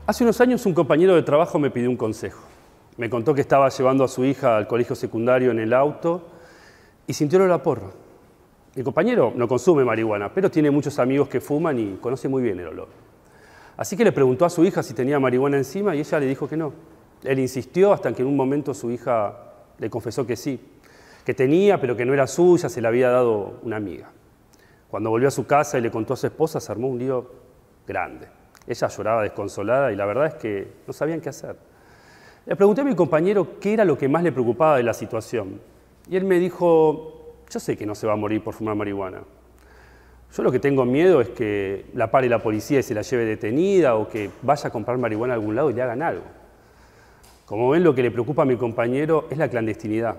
Hace unos años un compañero de trabajo me pidió un consejo. Me contó que estaba llevando a su hija al colegio secundario en el auto y sintió el olor a porro. Mi compañero no consume marihuana, pero tiene muchos amigos que fuman y conoce muy bien el olor. Así que le preguntó a su hija si tenía marihuana encima y ella le dijo que no. Él insistió hasta que en un momento su hija le confesó que sí, que tenía, pero que no era suya, se la había dado una amiga. Cuando volvió a su casa y le contó a su esposa, se armó un lío grande. Ella lloraba desconsolada y la verdad es que no sabían qué hacer. Le pregunté a mi compañero qué era lo que más le preocupaba de la situación. Y él me dijo, yo sé que no se va a morir por fumar marihuana. Yo lo que tengo miedo es que la pare la policía y se la lleve detenida o que vaya a comprar marihuana a algún lado y le hagan algo. Como ven, lo que le preocupa a mi compañero es la clandestinidad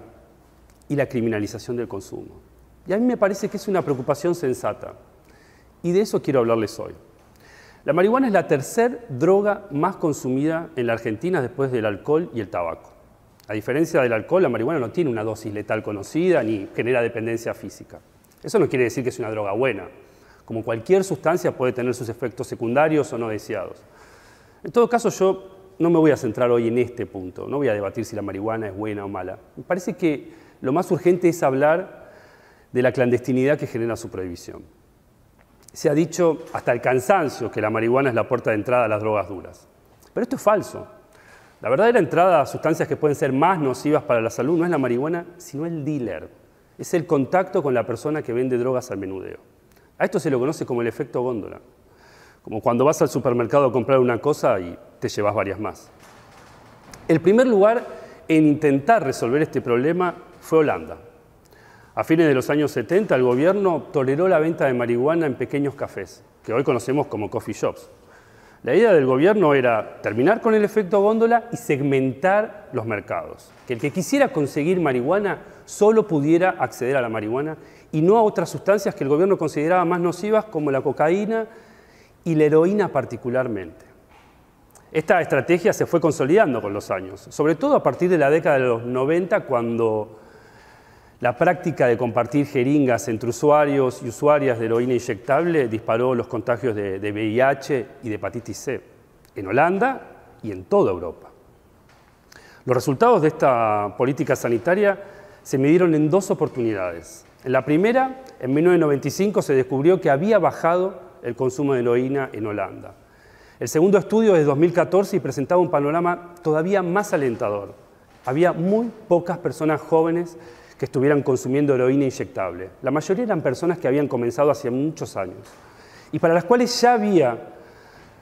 y la criminalización del consumo. Y a mí me parece que es una preocupación sensata. Y de eso quiero hablarles hoy. La marihuana es la tercera droga más consumida en la Argentina después del alcohol y el tabaco. A diferencia del alcohol, la marihuana no tiene una dosis letal conocida ni genera dependencia física. Eso no quiere decir que es una droga buena. Como cualquier sustancia puede tener sus efectos secundarios o no deseados. En todo caso, yo no me voy a centrar hoy en este punto. No voy a debatir si la marihuana es buena o mala. Me parece que lo más urgente es hablar de la clandestinidad que genera su prohibición. Se ha dicho hasta el cansancio que la marihuana es la puerta de entrada a las drogas duras. Pero esto es falso. La verdadera entrada a sustancias que pueden ser más nocivas para la salud no es la marihuana, sino el dealer. Es el contacto con la persona que vende drogas al menudeo. A esto se lo conoce como el efecto góndola. Como cuando vas al supermercado a comprar una cosa y te llevas varias más. El primer lugar en intentar resolver este problema fue Holanda. A fines de los años 70, el gobierno toleró la venta de marihuana en pequeños cafés, que hoy conocemos como coffee shops. La idea del gobierno era terminar con el efecto góndola y segmentar los mercados. Que el que quisiera conseguir marihuana solo pudiera acceder a la marihuana y no a otras sustancias que el gobierno consideraba más nocivas como la cocaína y la heroína particularmente. Esta estrategia se fue consolidando con los años, sobre todo a partir de la década de los 90, cuando la práctica de compartir jeringas entre usuarios y usuarias de heroína inyectable disparó los contagios de VIH y de hepatitis C en Holanda y en toda Europa. Los resultados de esta política sanitaria se midieron en dos oportunidades. En la primera, en 1995, se descubrió que había bajado el consumo de heroína en Holanda. El segundo estudio es de 2014 y presentaba un panorama todavía más alentador. Había muy pocas personas jóvenes que estuvieran consumiendo heroína inyectable. La mayoría eran personas que habían comenzado hace muchos años y para las cuales ya había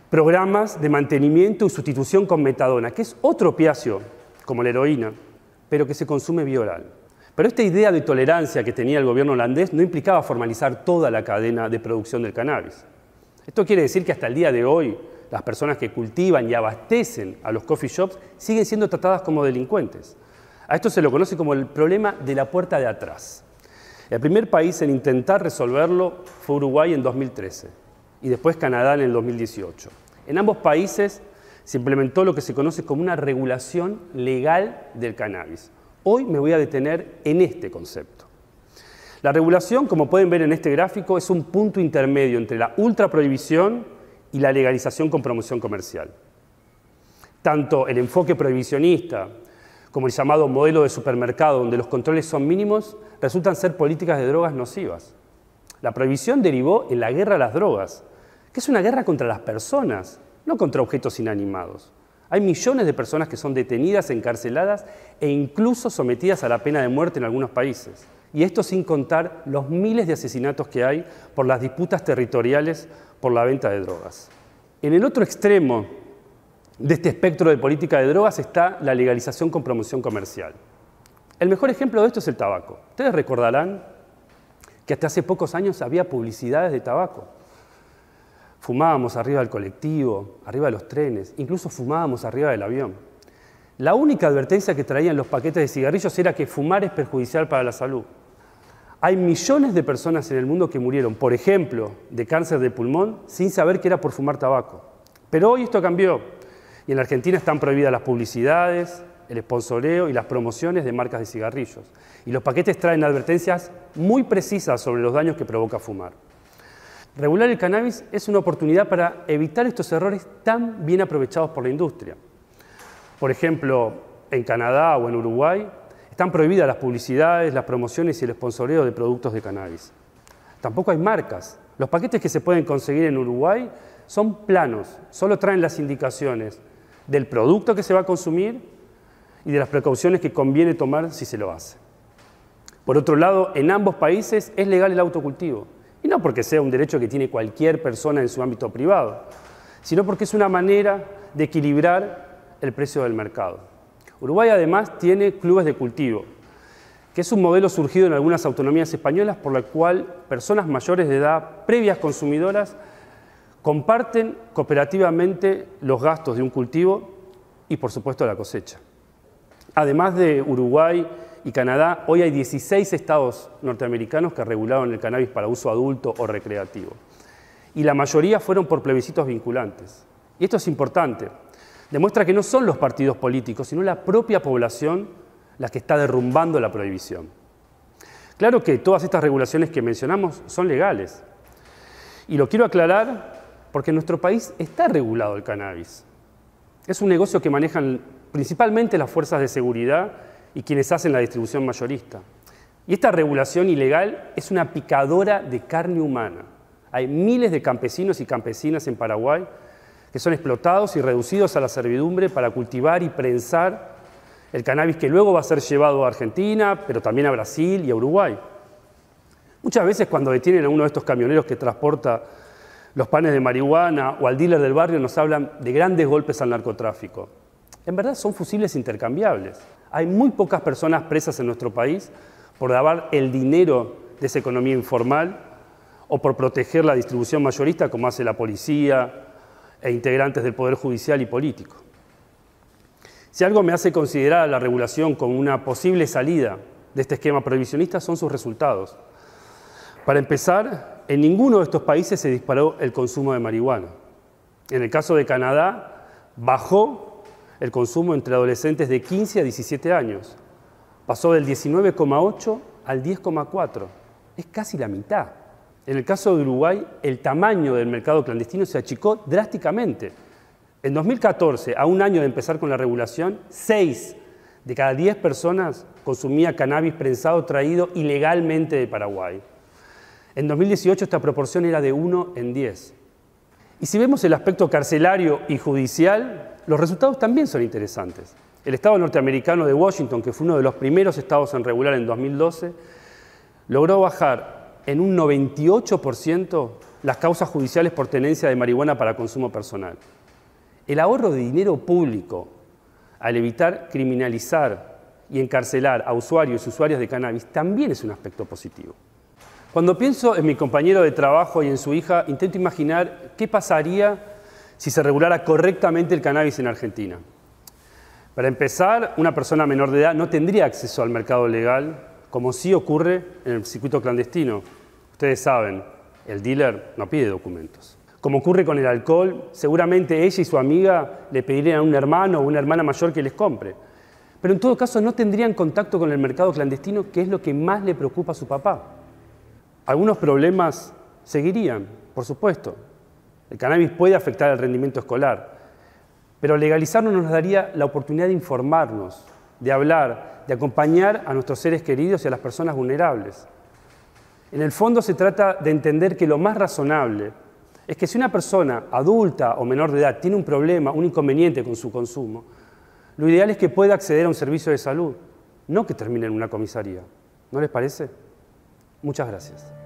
programas de mantenimiento y sustitución con metadona, que es otro opiáceo, como la heroína, pero que se consume vía oral. Pero esta idea de tolerancia que tenía el gobierno holandés no implicaba formalizar toda la cadena de producción del cannabis. Esto quiere decir que hasta el día de hoy, las personas que cultivan y abastecen a los coffee shops siguen siendo tratadas como delincuentes. A esto se lo conoce como el problema de la puerta de atrás. El primer país en intentar resolverlo fue Uruguay en 2013 y después Canadá en el 2018. En ambos países se implementó lo que se conoce como una regulación legal del cannabis. Hoy me voy a detener en este concepto. La regulación, como pueden ver en este gráfico, es un punto intermedio entre la ultraprohibición y la legalización con promoción comercial. Tanto el enfoque prohibicionista como el llamado modelo de supermercado, donde los controles son mínimos, resultan ser políticas de drogas nocivas. La prohibición derivó en la guerra a las drogas, que es una guerra contra las personas, no contra objetos inanimados. Hay millones de personas que son detenidas, encarceladas e incluso sometidas a la pena de muerte en algunos países. Y esto sin contar los miles de asesinatos que hay por las disputas territoriales por la venta de drogas. En el otro extremo de este espectro de política de drogas está la legalización con promoción comercial. El mejor ejemplo de esto es el tabaco. Ustedes recordarán que hasta hace pocos años había publicidades de tabaco. Fumábamos arriba del colectivo, arriba de los trenes, incluso fumábamos arriba del avión. La única advertencia que traían los paquetes de cigarrillos era que fumar es perjudicial para la salud. Hay millones de personas en el mundo que murieron, por ejemplo, de cáncer de pulmón, sin saber que era por fumar tabaco. Pero hoy esto cambió. Y en la Argentina están prohibidas las publicidades, el sponsoreo y las promociones de marcas de cigarrillos. Y los paquetes traen advertencias muy precisas sobre los daños que provoca fumar. Regular el cannabis es una oportunidad para evitar estos errores tan bien aprovechados por la industria. Por ejemplo, en Canadá o en Uruguay están prohibidas las publicidades, las promociones y el sponsoreo de productos de cannabis. Tampoco hay marcas. Los paquetes que se pueden conseguir en Uruguay son planos, solo traen las indicaciones del producto que se va a consumir y de las precauciones que conviene tomar si se lo hace. Por otro lado, en ambos países es legal el autocultivo. Y no porque sea un derecho que tiene cualquier persona en su ámbito privado, sino porque es una manera de equilibrar el precio del mercado. Uruguay además tiene clubes de cultivo, que es un modelo surgido en algunas autonomías españolas por la cual personas mayores de edad, previas consumidoras, comparten cooperativamente los gastos de un cultivo y, por supuesto, la cosecha. Además de Uruguay y Canadá, hoy hay 16 estados norteamericanos que regularon el cannabis para uso adulto o recreativo. Y la mayoría fueron por plebiscitos vinculantes. Y esto es importante. Demuestra que no son los partidos políticos, sino la propia población la que está derrumbando la prohibición. Claro que todas estas regulaciones que mencionamos son legales. Y lo quiero aclarar porque en nuestro país está regulado el cannabis. Es un negocio que manejan principalmente las fuerzas de seguridad y quienes hacen la distribución mayorista. Y esta regulación ilegal es una picadora de carne humana. Hay miles de campesinos y campesinas en Paraguay que son explotados y reducidos a la servidumbre para cultivar y prensar el cannabis que luego va a ser llevado a Argentina, pero también a Brasil y a Uruguay. Muchas veces cuando detienen a uno de estos camioneros que transporta los panes de marihuana o al dealer del barrio nos hablan de grandes golpes al narcotráfico. En verdad son fusibles intercambiables. Hay muy pocas personas presas en nuestro país por lavar el dinero de esa economía informal o por proteger la distribución mayorista como hace la policía e integrantes del Poder Judicial y político. Si algo me hace considerar a la regulación como una posible salida de este esquema prohibicionista son sus resultados. Para empezar, en ninguno de estos países se disparó el consumo de marihuana. En el caso de Canadá, bajó el consumo entre adolescentes de 15 a 17 años. Pasó del 19,8 al 10,4. Es casi la mitad. En el caso de Uruguay, el tamaño del mercado clandestino se achicó drásticamente. En 2014, a un año de empezar con la regulación, 6 de cada 10 personas consumía cannabis prensado traído ilegalmente de Paraguay. En 2018 esta proporción era de 1 en 10. Y si vemos el aspecto carcelario y judicial, los resultados también son interesantes. El estado norteamericano de Washington, que fue uno de los primeros estados en regular en 2012, logró bajar en un 98% las causas judiciales por tenencia de marihuana para consumo personal. El ahorro de dinero público al evitar criminalizar y encarcelar a usuarios y usuarias de cannabis también es un aspecto positivo. Cuando pienso en mi compañero de trabajo y en su hija, intento imaginar qué pasaría si se regulara correctamente el cannabis en Argentina. Para empezar, una persona menor de edad no tendría acceso al mercado legal, como sí ocurre en el circuito clandestino. Ustedes saben, el dealer no pide documentos. Como ocurre con el alcohol, seguramente ella y su amiga le pedirían a un hermano o una hermana mayor que les compre. Pero en todo caso no tendrían contacto con el mercado clandestino, que es lo que más le preocupa a su papá. Algunos problemas seguirían, por supuesto. El cannabis puede afectar el rendimiento escolar, pero legalizarlo nos daría la oportunidad de informarnos, de hablar, de acompañar a nuestros seres queridos y a las personas vulnerables. En el fondo se trata de entender que lo más razonable es que si una persona adulta o menor de edad tiene un problema, un inconveniente con su consumo, lo ideal es que pueda acceder a un servicio de salud, no que termine en una comisaría. ¿No les parece? Muchas gracias.